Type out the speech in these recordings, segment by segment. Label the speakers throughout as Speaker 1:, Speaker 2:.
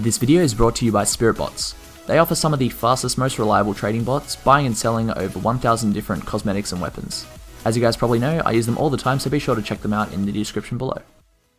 Speaker 1: This video is brought to you by SpiritBots. They offer some of the fastest, most reliable trading bots, buying and selling over 1,000 different cosmetics and weapons. As you guys probably know, I use them all the time, so be sure to check them out in the description below.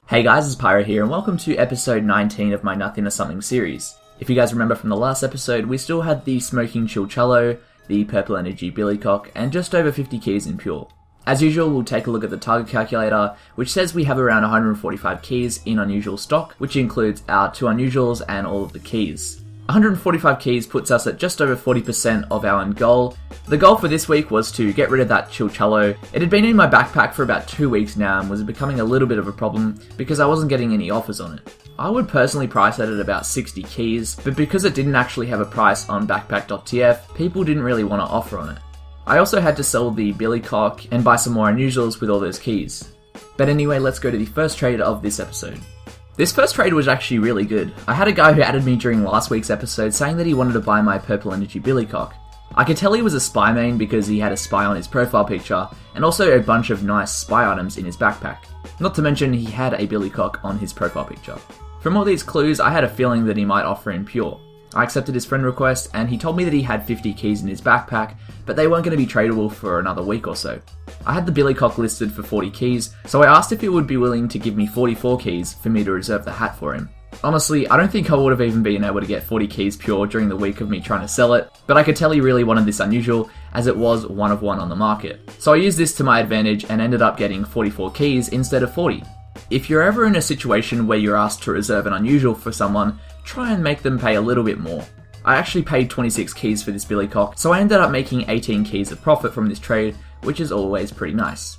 Speaker 1: Hey guys, it's Pyro here, and welcome to episode 19 of my Nothing to Something series. If you guys remember from the last episode, we still had the Smoking Chill Chello, the Purple Energy Billycock, and just over 50 keys in Pure. As usual, we'll take a look at the target calculator, which says we have around 145 keys in unusual stock, which includes our 2 unusuals and all of the keys. 145 keys puts us at just over 40% of our end goal. The goal for this week was to get rid of that Chill Chello. It had been in my backpack for about 2 weeks now and was becoming a little bit of a problem because I wasn't getting any offers on it. I would personally price it at about 60 keys, but because it didn't actually have a price on backpack.tf, people didn't really want to offer on it. I also had to sell the Billycock and buy some more unusuals with all those keys. But anyway, let's go to the first trade of this episode. This first trade was actually really good. I had a guy who added me during last week's episode saying that he wanted to buy my Purple Energy Billycock. I could tell he was a spy main because he had a spy on his profile picture and also a bunch of nice spy items in his backpack. Not to mention he had a Billycock on his profile picture. From all these clues, I had a feeling that he might offer in Pure. I accepted his friend request and he told me that he had 50 keys in his backpack, but they weren't going to be tradable for another week or so. I had the Billycock listed for 40 keys, so I asked if he would be willing to give me 44 keys for me to reserve the hat for him. Honestly, I don't think I would have even been able to get 40 keys pure during the week of me trying to sell it, but I could tell he really wanted this unusual as it was one of one on the market. So I used this to my advantage and ended up getting 44 keys instead of 40. If you're ever in a situation where you're asked to reserve an unusual for someone, try and make them pay a little bit more. I actually paid 26 keys for this Billycock, so I ended up making 18 keys of profit from this trade, which is always pretty nice.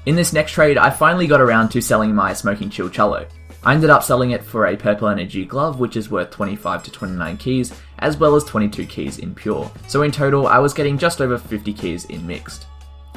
Speaker 1: In this next trade, I finally got around to selling my Smoking Chill Chello. I ended up selling it for a Purple Energy glove, which is worth 25 to 29 keys, as well as 22 keys in Pure. So in total, I was getting just over 50 keys in Mixed.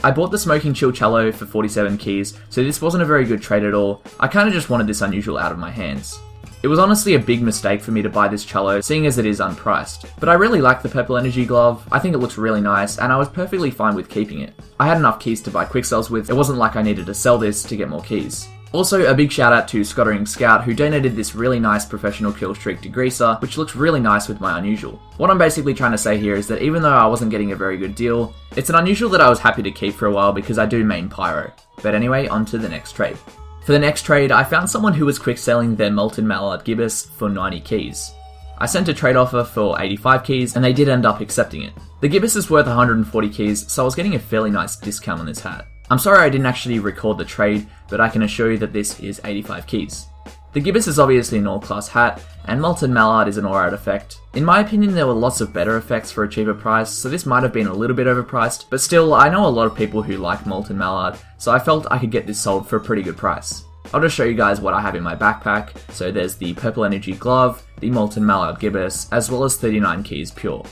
Speaker 1: I bought the Smoking Chill Chello for 47 keys, so this wasn't a very good trade at all. I kinda just wanted this unusual out of my hands. It was honestly a big mistake for me to buy this Chello, seeing as it is unpriced. But I really like the Purple Energy glove, I think it looks really nice, and I was perfectly fine with keeping it. I had enough keys to buy quick sells with, it wasn't like I needed to sell this to get more keys. Also, a big shout out to Scottering Scout who donated this really nice professional kill streak to Greaser, which looks really nice with my unusual. What I'm basically trying to say here is that even though I wasn't getting a very good deal, it's an unusual that I was happy to keep for a while because I do main Pyro. But anyway, on to the next trade. For the next trade, I found someone who was quick selling their Molten Mallard Gibbous for 90 keys. I sent a trade offer for 85 keys and they did end up accepting it. The Gibbous is worth 140 keys, so I was getting a fairly nice discount on this hat. I'm sorry I didn't actually record the trade, but I can assure you that this is 85 keys. The Gibbous is obviously an all-class hat, and Molten Mallard is an alright effect. In my opinion, there were lots of better effects for a cheaper price, so this might have been a little bit overpriced, but still, I know a lot of people who like Molten Mallard, so I felt I could get this sold for a pretty good price. I'll just show you guys what I have in my backpack. So there's the Purple Energy glove, the Molten Mallard Gibbous, as well as 39 keys pure.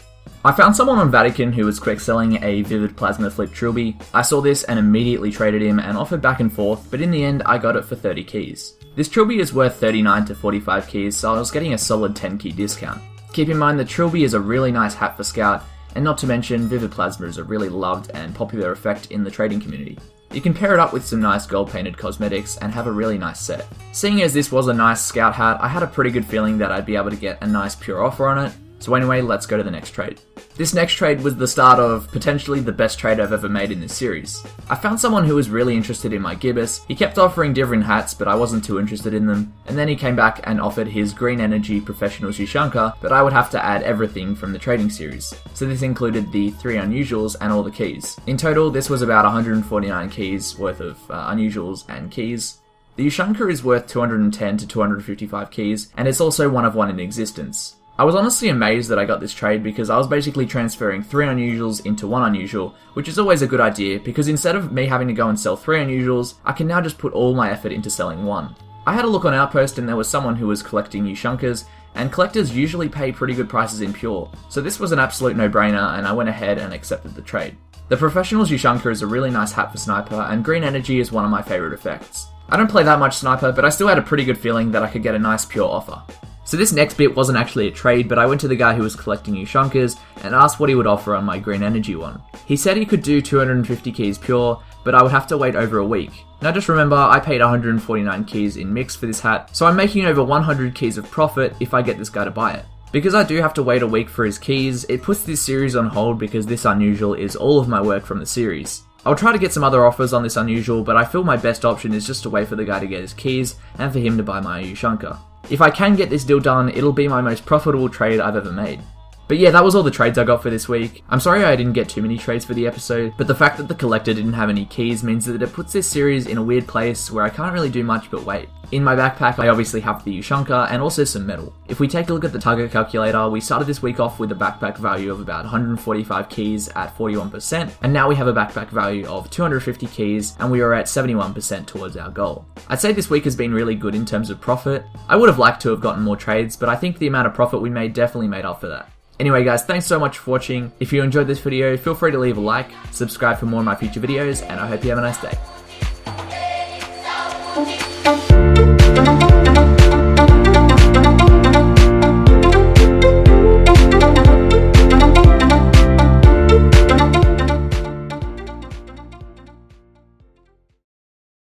Speaker 1: I found someone on Vatican who was quick selling a Vivid Plasma Flip Trilby. I saw this and immediately traded him and offered back and forth, but in the end I got it for 30 keys. This Trilby is worth 39 to 45 keys, so I was getting a solid 10 key discount. Keep in mind the Trilby is a really nice hat for Scout, and not to mention Vivid Plasma is a really loved and popular effect in the trading community. You can pair it up with some nice gold painted cosmetics and have a really nice set. Seeing as this was a nice Scout hat, I had a pretty good feeling that I'd be able to get a nice pure offer on it. So anyway, let's go to the next trade. This next trade was the start of potentially the best trade I've ever made in this series. I found someone who was really interested in my Gibbous. He kept offering different hats, but I wasn't too interested in them. And then he came back and offered his Green Energy Professional Ushanka, but I would have to add everything from the trading series. So this included the 3 unusuals and all the keys. In total, this was about 149 keys worth of unusuals and keys. The Ushanka is worth 210 to 255 keys, and it's also one of one in existence. I was honestly amazed that I got this trade because I was basically transferring 3 unusuals into 1 unusual, which is always a good idea because instead of me having to go and sell 3 unusuals, I can now just put all my effort into selling 1. I had a look on Outpost and there was someone who was collecting Ushankas, and collectors usually pay pretty good prices in Pure, so this was an absolute no-brainer and I went ahead and accepted the trade. The Professional's Ushanka is a really nice hat for Sniper, and Green Energy is one of my favourite effects. I don't play that much Sniper, but I still had a pretty good feeling that I could get a nice Pure offer. So this next bit wasn't actually a trade, but I went to the guy who was collecting Ushankas and asked what he would offer on my green energy one. He said he could do 250 keys pure, but I would have to wait over a week. Now just remember, I paid 149 keys in mix for this hat, so I'm making over 100 keys of profit if I get this guy to buy it. Because I do have to wait a week for his keys, it puts this series on hold because this unusual is all of my work from the series. I'll try to get some other offers on this unusual, but I feel my best option is just to wait for the guy to get his keys and for him to buy my Ushanka. If I can get this deal done, it'll be my most profitable trade I've ever made. But yeah, that was all the trades I got for this week. I'm sorry I didn't get too many trades for the episode, but the fact that the collector didn't have any keys means that it puts this series in a weird place where I can't really do much but wait. In my backpack, I obviously have the Ushanka and also some metal. If we take a look at the target calculator, we started this week off with a backpack value of about 145 keys at 41%, and now we have a backpack value of 250 keys, and we are at 71% towards our goal. I'd say this week has been really good in terms of profit. I would have liked to have gotten more trades, but I think the amount of profit we made definitely made up for that. Anyway guys, thanks so much for watching. If you enjoyed this video, feel free to leave a like, subscribe for more of my future videos, and I hope you have a nice day.